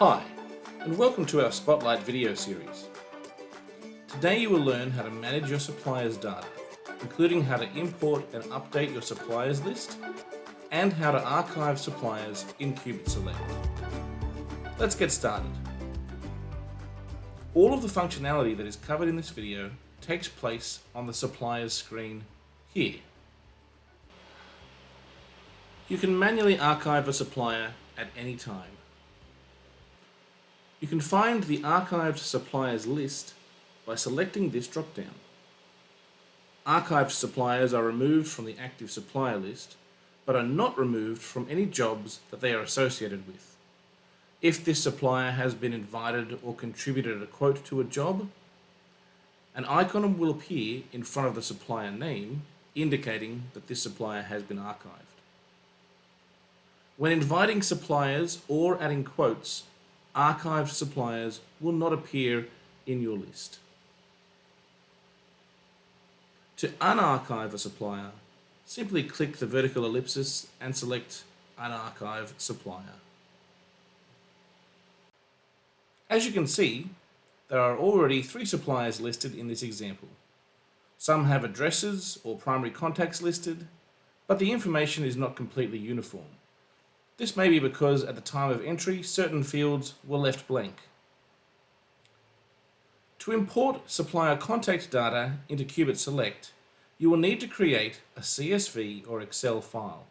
Hi, and welcome to our Spotlight video series. Today you will learn how to manage your suppliers' data, including how to import and update your suppliers list, and how to archive suppliers in Cubit Select. Let's get started. All of the functionality that is covered in this video takes place on the suppliers screen here. You can manually archive a supplier at any time. You can find the archived suppliers list by selecting this drop-down. Archived suppliers are removed from the active supplier list, but are not removed from any jobs that they are associated with. If this supplier has been invited or contributed a quote to a job, an icon will appear in front of the supplier name, indicating that this supplier has been archived. When inviting suppliers or adding quotes, archived suppliers will not appear in your list. To unarchive a supplier, simply click the vertical ellipsis and select Unarchive Supplier. As you can see, there are already 3 suppliers listed in this example. Some have addresses or primary contacts listed, but the information is not completely uniform. This may be because at the time of entry, certain fields were left blank. To import supplier contact data into Cubit Select, you will need to create a CSV or Excel file.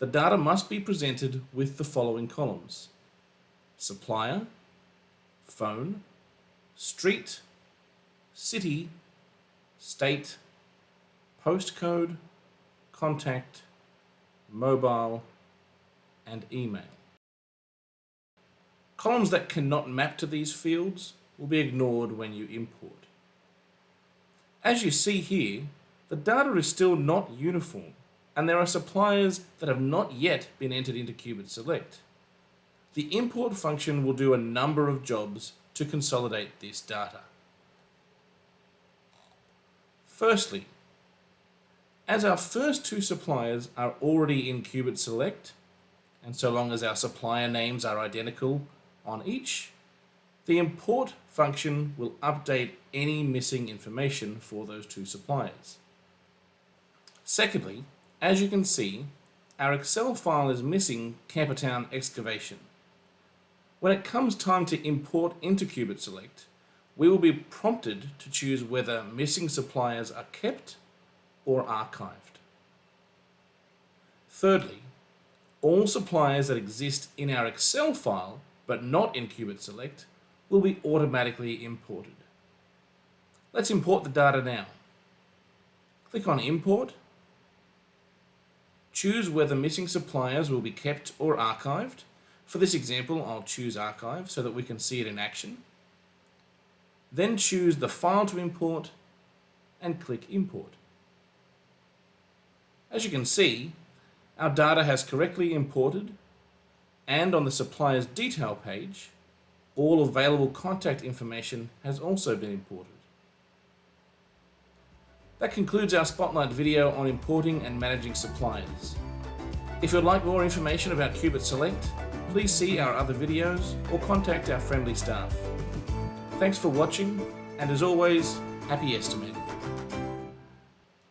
The data must be presented with the following columns: supplier, phone, street, city, state, postcode, contact, mobile, and email. Columns that cannot map to these fields will be ignored when you import. As you see here, the data is still not uniform, and there are suppliers that have not yet been entered into Cubit Select. The import function will do a number of jobs to consolidate this data. Firstly, as our first 2 suppliers are already in Cubit Select, and so long as our supplier names are identical on each, the import function will update any missing information for those 2 suppliers. Secondly, as you can see, our Excel file is missing Campertown Excavation. When it comes time to import into Cubit Select, we will be prompted to choose whether missing suppliers are kept or archived. Thirdly, all suppliers that exist in our Excel file but not in Cubit Select will be automatically imported. Let's import the data now. Click on Import. Choose whether missing suppliers will be kept or archived. For this example, I'll choose Archive so that we can see it in action. Then choose the file to import and click Import. As you can see, our data has correctly imported, and on the supplier's detail page, all available contact information has also been imported. That concludes our Spotlight video on importing and managing suppliers. If you'd like more information about Cubit Select, please see our other videos or contact our friendly staff. Thanks for watching, and as always, happy estimating.